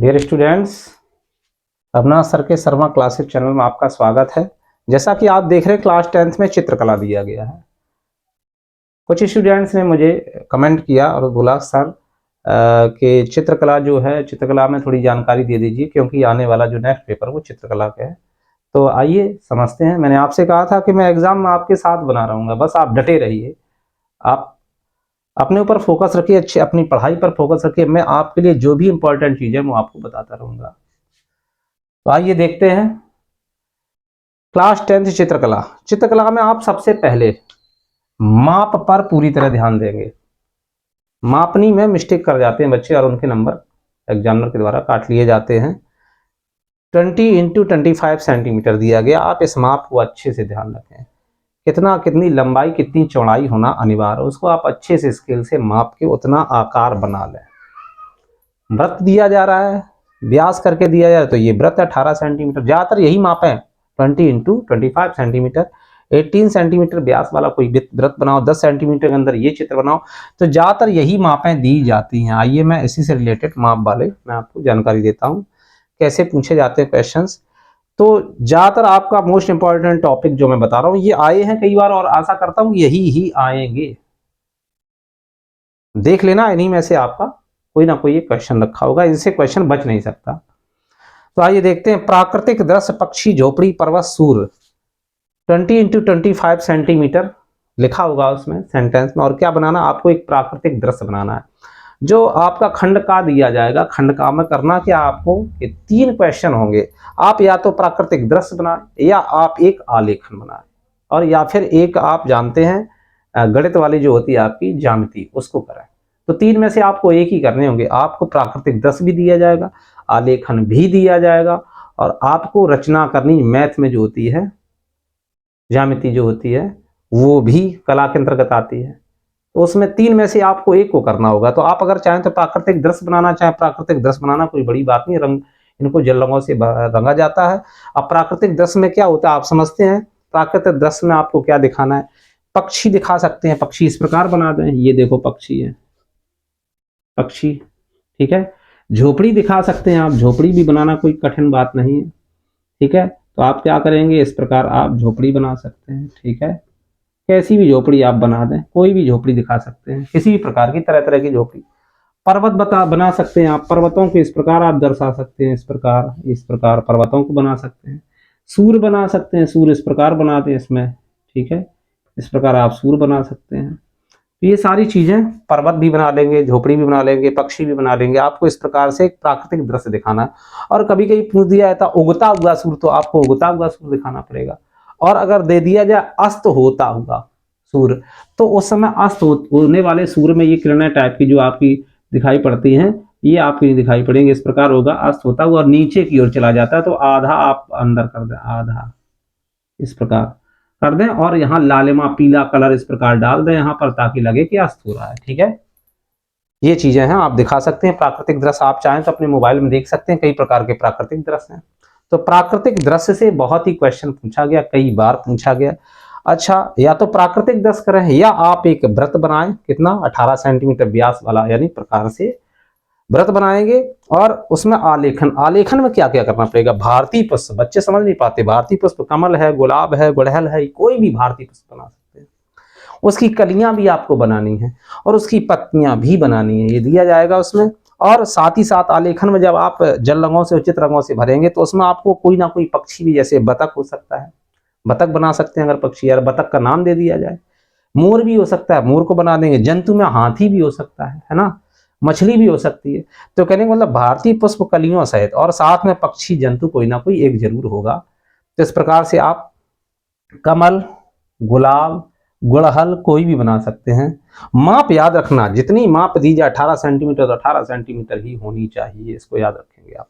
Dear students, अपना sir के Sharma classes channel में आपका स्वागत है। जैसा कि आप देख रहे हैं क्लास 10th में चित्रकला दिया गया है। कुछ स्टूडेंट्स ने मुझे कमेंट किया और बोला सर कि चित्रकला जो है, चित्रकला में थोड़ी जानकारी दे दीजिए क्योंकि आने वाला जो नेक्स्ट पेपर वो चित्रकला का है। तो आइए समझते हैं। मैंने आपसे कहा था कि मैं एग्जाम में आपके साथ बना रहूँगा, बस आप डटे रहिए। आप अपने ऊपर फोकस रखिए, अच्छे अपनी पढ़ाई पर फोकस रखिए। मैं आपके लिए जो भी इंपॉर्टेंट चीज़ है वो आपको बताता रहूँगा। तो आइए देखते हैं। क्लास 10th चित्रकला। चित्रकला में आप सबसे पहले माप पर पूरी तरह ध्यान देंगे। मापनी में मिस्टेक कर जाते हैं बच्चे और उनके नंबर एग्जामिनर के द्वारा काट लिए जाते हैं। 20x25 सेंटीमीटर दिया गया। आप इस माप को अच्छे से ध्यान रखें। कितनी लंबाई कितनी चौड़ाई होना अनिवार्य है, उसको आप अच्छे से स्केल से माप के उतना आकार बना लें। वृत्त दिया जा रहा है, व्यास करके दिया जा रहा है, तो ये वृत्त 18 सेंटीमीटर। ज़्यादातर यही माप है, 20x25 सेंटीमीटर। 18 सेंटीमीटर व्यास वाला कोई वृत्त बनाओ, 10 सेंटीमीटर के अंदर ये चित्र बनाओ, तो ज़्यादातर यही मापें दी जाती हैं। आइए मैं इसी से रिलेटेड माप वाले मैं आपको जानकारी देता हूँ कैसे पूछे जाते हैं क्वेश्चंस। तो ज़्यादातर आपका मोस्ट इंपॉर्टेंट टॉपिक जो मैं बता रहा हूँ ये आए हैं कई बार और आशा करता हूँ यही ही आएंगे। देख लेना, इन्हीं में से आपका कोई ना कोई एक क्वेश्चन रखा होगा, इनसे क्वेश्चन बच नहीं सकता। तो आइए देखते हैं। प्राकृतिक दृश्य, पक्षी, झोपड़ी, पर्वत, सूर्य। 20x25 सेंटीमीटर लिखा होगा उसमें सेंटेंस में। और क्या बनाना, आपको एक प्राकृतिक दृश्य बनाना है। जो आपका खंड का दिया जाएगा, खंड का में करना क्या आपको, ये 3 क्वेश्चन होंगे। आप या तो प्राकृतिक दृश्य बनाए, या आप एक आलेखन बनाए, और या फिर एक आप जानते हैं गणित वाली जो होती है आपकी ज्यामिति, उसको करें। तो 3 में से आपको एक ही करने होंगे। आपको प्राकृतिक दृश्य भी दिया जाएगा, आलेखन भी दिया जाएगा, और आपको रचना करनी मैथ में जो होती है, ज्यामिति जो होती है, वो भी कला के अंतर्गत आती है। तो उसमें 3 में से आपको एक को करना होगा। तो आप अगर चाहें तो प्राकृतिक दृश्य बनाना चाहें, प्राकृतिक दृश्य बनाना कोई बड़ी बात नहीं, रंग इनको जल रंगों से रंगा जाता है। अब प्राकृतिक दृश्य में क्या होता है आप समझते हैं। प्राकृतिक दृश्य में आपको क्या दिखाना है, पक्षी दिखा सकते हैं। पक्षी इस प्रकार बना दें, ये देखो पक्षी है, पक्षी, ठीक है। झोपड़ी दिखा सकते हैं आप, झोपड़ी भी बनाना कोई कठिन बात नहीं है, ठीक है। तो आप क्या करेंगे, इस प्रकार आप झोपड़ी बना सकते हैं, ठीक है। कैसी भी झोपड़ी आप बना दें, कोई भी झोपड़ी दिखा सकते हैं, किसी भी प्रकार की, तरह तरह की झोपड़ी। पर्वत बना सकते हैं आप, पर्वतों को इस प्रकार आप दर्शा सकते हैं, इस प्रकार पर्वतों को बना सकते हैं। सूर्य बना सकते हैं, सूर्य इस प्रकार बनाते हैं इसमें, ठीक है। इस प्रकार आप सूर्य बना सकते हैं। तो ये सारी चीजें, पर्वत भी बना लेंगे, झोपड़ी भी बना लेंगे, पक्षी भी बना लेंगे। आपको इस प्रकार से एक प्राकृतिक दृश्य दिखाना है। और कभी कभी पूछ दिया जाता उगता हुआ सूर्य, तो आपको उगता हुआ सूर्य दिखाना पड़ेगा। और अगर दे दिया जाए अस्त होता हुआ सूर्य, तो उस समय अस्त होने वाले सूर्य में ये किरणें टाइप की जो आपकी दिखाई पड़ती हैं, ये आपकी दिखाई पड़ेंगे। इस प्रकार होगा अस्त होता हुआ और नीचे की ओर चला जाता है, तो आधा आप अंदर कर दें, आधा इस प्रकार कर दें, और यहाँ लालिमा पीला कलर इस प्रकार डाल दें यहाँ पर, ताकि लगे कि अस्त हो रहा है, ठीक है। ये चीजें हैं, आप दिखा सकते हैं। प्राकृतिक दृश्य आप चाहें तो अपने मोबाइल में देख सकते हैं, कई प्रकार के प्राकृतिक दृश्य हैं। तो प्राकृतिक दृश्य से बहुत ही क्वेश्चन पूछा गया, कई बार पूछा गया। अच्छा, या तो प्राकृतिक दृश्य करें, या आप एक वृत्त बनाएं, कितना 18 सेंटीमीटर व्यास वाला, यानी प्रकार से व्रत बनाएंगे। और उसमें आलेखन, आलेखन में क्या क्या करना पड़ेगा, भारतीय पुष्प, बच्चे समझ नहीं पाते, भारतीय पुष्प कमल है, गुलाब है, गुड़हल है, कोई भी भारतीय पुष्प बना सकते हैं। उसकी कलियां भी आपको बनानी है, और उसकी पत्तियां भी बनानी है, ये दिया जाएगा उसमें। और साथ ही साथ आलेखन में जब आप जल रंगों से, उचित रंगों से भरेंगे, तो उसमें आपको कोई ना कोई पक्षी भी, जैसे बतख हो सकता है, बतख बना सकते हैं अगर पक्षी, यार बतख का नाम दे दिया जाए। मोर भी हो सकता है, मोर को बना देंगे। जंतु में हाथी भी हो सकता है ना, मछली भी हो सकती है। तो कहने का मतलब भारतीय पुष्प कलियों सहित, और साथ में पक्षी जंतु कोई ना कोई एक जरूर होगा। तो इस प्रकार से आप कमल, गुलाब, गुड़हल कोई भी बना सकते हैं। माप याद रखना, जितनी माप दी जाए 18 सेंटीमीटर, तो 18 सेंटीमीटर ही होनी चाहिए, इसको याद रखेंगे आप।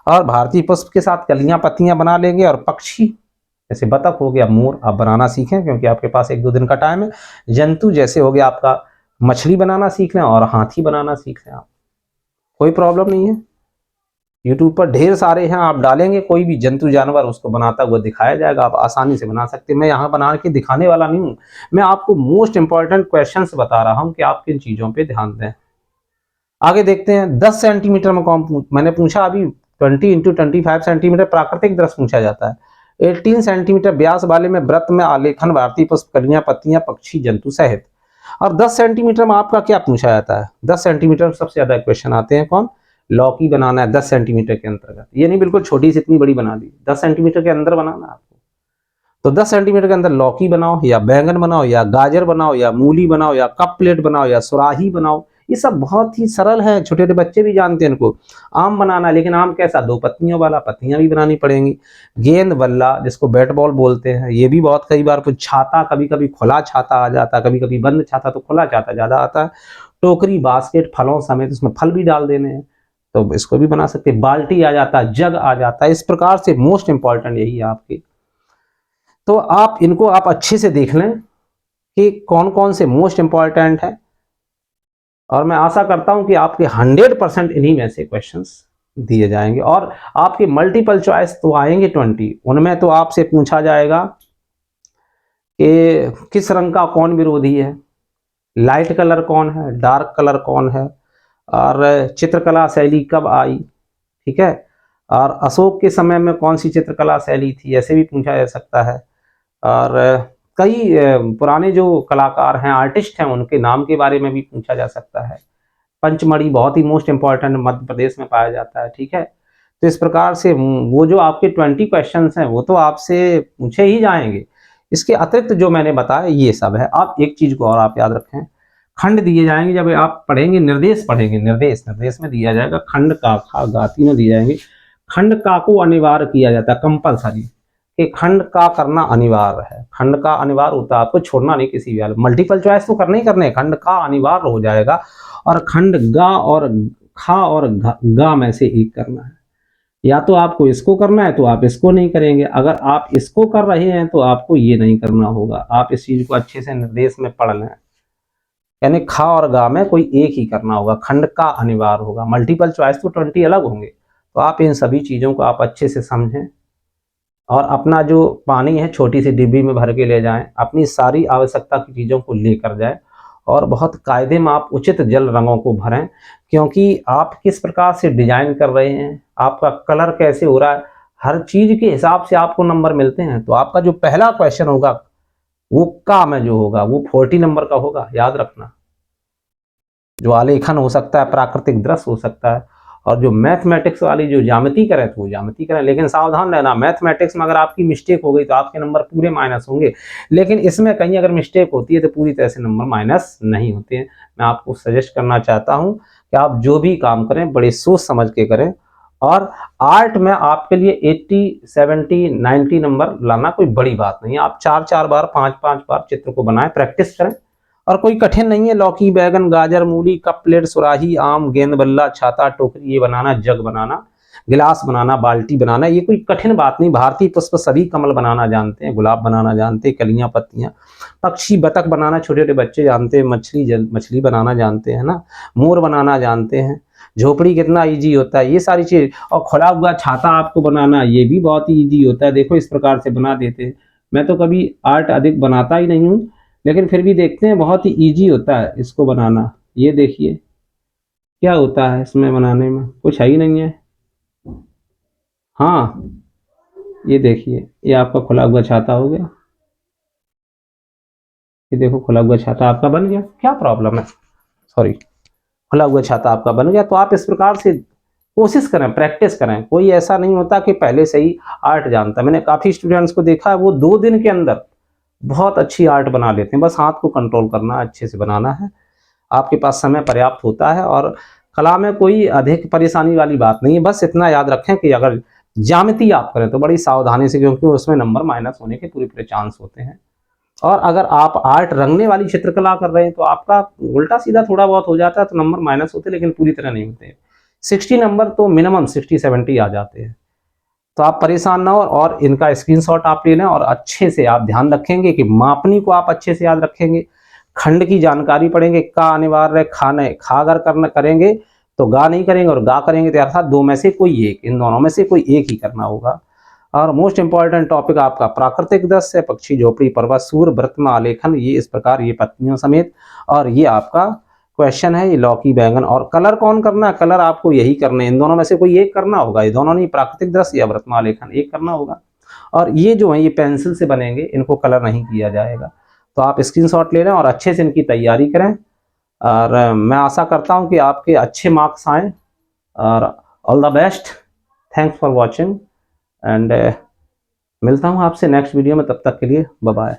और भारतीय पुष्प के साथ कलियां पत्तियां बना लेंगे। और पक्षी जैसे बतख हो गया, मोर आप बनाना सीखें, क्योंकि आपके पास 1-2 दिन का टाइम है। जंतु जैसे हो गया आपका, मछली बनाना सीख लें और हाथी बनाना सीख लें आप, कोई प्रॉब्लम नहीं है। यूट्यूब पर ढेर सारे हैं, आप डालेंगे कोई भी जंतु जानवर, उसको बनाता हुआ दिखाया जाएगा, आप आसानी से बना सकते हैं। मैं यहाँ बना के दिखाने वाला नहीं हूँ, मैं आपको मोस्ट इंपॉर्टेंट क्वेश्चंस बता रहा हूँ कि आप किन चीज़ों पे ध्यान दें। आगे देखते हैं 10 सेंटीमीटर में कौन, मैंने पूछा अभी 20 × 25 सेंटीमीटर प्राकृतिक दृश्य पूछा जाता है। 18 सेंटीमीटर व्यास वाले में वृत्त में आलेखन, भारतीय पुष्प, कलियां, पत्तियां, पक्षी, जंतु सहित। और 10 सेंटीमीटर में आपका क्या पूछा जाता है? 10 सेंटीमीटर में सबसे ज्यादा क्वेश्चन आते हैं कौन? लौकी बनाना है 10 सेंटीमीटर के अंतर्गत। ये नहीं बिल्कुल छोटी सी इतनी बड़ी बना दी, 10 सेंटीमीटर के अंदर बनाना है आपको। तो 10 सेंटीमीटर के अंदर लौकी बनाओ या बैंगन बनाओ या गाजर बनाओ या मूली बनाओ या कप प्लेट बनाओ या सुराही बनाओ, ये सब बहुत ही सरल है, छोटे छोटे बच्चे भी जानते हैं इनको। आम बनाना, लेकिन आम कैसा? 2 पत्तियों वाला, पत्तियां भी बनानी पड़ेंगी। गेंद बल्ला जिसको बैट बॉल बोलते हैं, ये भी बहुत कई बार कुछ। छाता, कभी कभी खुला छाता आ जाता है, कभी कभी बंद छाता, तो खुला छाता ज्यादा आता है। टोकरी, बास्केट, फलों समेत उसमें फल भी डाल देने हैं, तो इसको भी बना सकते हैं। बाल्टी आ जाता है, जग आ जाता है। इस प्रकार से मोस्ट इंपॉर्टेंट यही है आपकी। तो आप इनको आप अच्छे से देख लें कि कौन कौन से मोस्ट इंपॉर्टेंट है, और मैं आशा करता हूं कि आपके 100% इन्हीं में से क्वेश्चंस दिए जाएंगे। और आपके मल्टीपल चॉइस तो आएंगे 20, उनमें तो आपसे पूछा जाएगा कि किस रंग का कौन विरोधी है, लाइट कलर कौन है, डार्क कलर कौन है, और चित्रकला शैली कब आई, ठीक है, और अशोक के समय में कौन सी चित्रकला शैली थी, ऐसे भी पूछा जा सकता है। और कई पुराने जो कलाकार हैं, आर्टिस्ट हैं, उनके नाम के बारे में भी पूछा जा सकता है। पंचमढ़ी बहुत ही मोस्ट इंपॉर्टेंट मध्य प्रदेश में पाया जाता है, ठीक है। तो इस प्रकार से वो जो आपके 20 क्वेश्चंस हैं वो तो आपसे पूछे ही जाएंगे। इसके अतिरिक्त जो मैंने बताया ये सब है। आप एक चीज को और आप याद रखें, खंड दिए जाएंगे जब आप पढ़ेंगे, निर्देश पढ़ेंगे, निर्देश में दिया जाएगा खंड का, खा, गा तीनों दिए जाएंगे। खंड का को अनिवार्य किया जाता है, कंपलसरी, कि खंड का करना अनिवार्य है। खंड का अनिवार्य होता है, आपको छोड़ना नहीं किसी भी हाल। मल्टीपल चॉइस तो करने ही करने, खंड का अनिवार्य हो जाएगा। और खंड गा और खा और गा में से एक करना है। या तो आपको इसको करना है तो आप इसको नहीं करेंगे, अगर आप इसको कर रहे हैं तो आपको ये नहीं करना होगा। आप इस चीज को अच्छे से निर्देश में पढ़ लें, यानी खा और गा में कोई एक ही करना होगा, खंड का अनिवार्य होगा। मल्टीपल चॉइस तो 20 अलग होंगे। तो आप इन सभी चीजों को आप अच्छे से समझें, और अपना जो पानी है छोटी सी डिब्बी में भर के ले जाएं, अपनी सारी आवश्यकता की चीज़ों को लेकर जाएं, और बहुत कायदे में आप उचित जल रंगों को भरें, क्योंकि आप किस प्रकार से डिजाइन कर रहे हैं, आपका कलर कैसे हो रहा है, हर चीज के हिसाब से आपको नंबर मिलते हैं। तो आपका जो पहला क्वेश्चन होगा वो का में जो होगा वो 40 नंबर का होगा, याद रखना। जो आलेखन हो सकता है, प्राकृतिक दृश्य हो सकता है, और जो मैथमेटिक्स वाली जो ज्यामिति करें तो वो ज्यामिति करें। लेकिन सावधान रहना, मैथमेटिक्स में अगर आपकी मिस्टेक हो गई तो आपके नंबर पूरे माइनस होंगे, लेकिन इसमें कहीं अगर मिस्टेक होती है तो पूरी तरह से नंबर माइनस नहीं होते हैं। मैं आपको सजेस्ट करना चाहता हूं कि आप जो भी काम करें बड़े सोच समझ के करें। और आर्ट में आपके लिए 80, 70, 90 नंबर लाना कोई बड़ी बात नहीं है। आप 4-4 बार, 5-5 बार चित्र को बनाएं, प्रैक्टिस करें, और कोई कठिन नहीं है। लौकी, बैगन, गाजर, मूली, कप प्लेट, सुराही, आम, गेंद बल्ला, छाता, टोकरी, ये बनाना, जग बनाना, गिलास बनाना, बाल्टी बनाना, ये कोई कठिन बात नहीं। भारतीय पुष्प सभी कमल बनाना जानते हैं, गुलाब बनाना जानते हैं, कलियां, पत्तियां, पक्षी, बतख बनाना छोटे छोटे बच्चे जानते हैं, मछली बनाना जानते हैं ना, मोर बनाना जानते हैं, झोपड़ी कितना इजी होता है, ये सारी चीज। और खुला हुआ छाता आपको बनाना, ये भी बहुत ही ईजी होता है। देखो इस प्रकार से बना देते हैं। मैं तो कभी आर्ट अधिक बनाता ही नहीं हूँ, लेकिन फिर भी देखते हैं, बहुत ही इजी होता है इसको बनाना। ये देखिए क्या होता है इसमें बनाने में, कुछ है ही नहीं है। हाँ ये देखिए, ये आपका खुला हुआ छाता हो गया। ये देखो खुला हुआ छाता आपका बन गया, क्या प्रॉब्लम है, सॉरी, खुला हुआ छाता आपका बन गया। तो आप इस प्रकार से कोशिश करें, प्रैक्टिस करें। कोई ऐसा नहीं होता कि पहले से ही आर्ट जानता है। मैंने काफी स्टूडेंट्स को देखा है, वो 2 दिन के अंदर बहुत अच्छी आर्ट बना लेते हैं। बस हाथ को कंट्रोल करना, अच्छे से बनाना है, आपके पास समय पर्याप्त होता है, और कला में कोई अधिक परेशानी वाली बात नहीं है। बस इतना याद रखें कि अगर ज्यामिति आप करें तो बड़ी सावधानी से, क्योंकि उसमें नंबर माइनस होने के पूरे पूरे चांस होते हैं। और अगर आप आर्ट रंगने वाली चित्रकला कर रहे हैं तो आपका उल्टा सीधा थोड़ा बहुत हो जाता है तो नंबर माइनस होते हैं, लेकिन पूरी तरह नहीं होते। 60 नंबर तो मिनिमम 60-70 आ जाते हैं। तो आप परेशान ना हो, और इनका स्क्रीनशॉट आप ले लें, और अच्छे से आप ध्यान रखेंगे कि मापनी को आप अच्छे से याद रखेंगे, खंड की जानकारी पढ़ेंगे, का अनिवार्य है, खा अगर करना करेंगे तो गा नहीं करेंगे, और गा करेंगे तो अर्थात 2 में से कोई एक, इन दोनों में से कोई एक ही करना होगा। और मोस्ट इंपॉर्टेंट टॉपिक आपका प्राकृतिक दृश्य है, पक्षी, झोपड़ी, पर्वत, सूर्य, वृत्त में आलेखन, ये इस प्रकार, ये पत्तियों समेत, और ये आपका क्वेश्चन है ये लौकी बैंगन। और कलर कौन करना है, कलर आपको यही करने, इन दोनों में से कोई एक करना होगा, ये दोनों नहीं, प्राकृतिक दृश्य या व्रतमाला लेखन, एक करना होगा। और ये जो है ये पेंसिल से बनेंगे, इनको कलर नहीं किया जाएगा। तो आप स्क्रीनशॉट ले लें और अच्छे से इनकी तैयारी करें। और मैं आशा करता हूँ कि आपके अच्छे मार्क्स आएँ। और all the best, thanks for watching and मिलता हूँ आपसे नेक्स्ट वीडियो में, तब तक के लिए बाय बाय।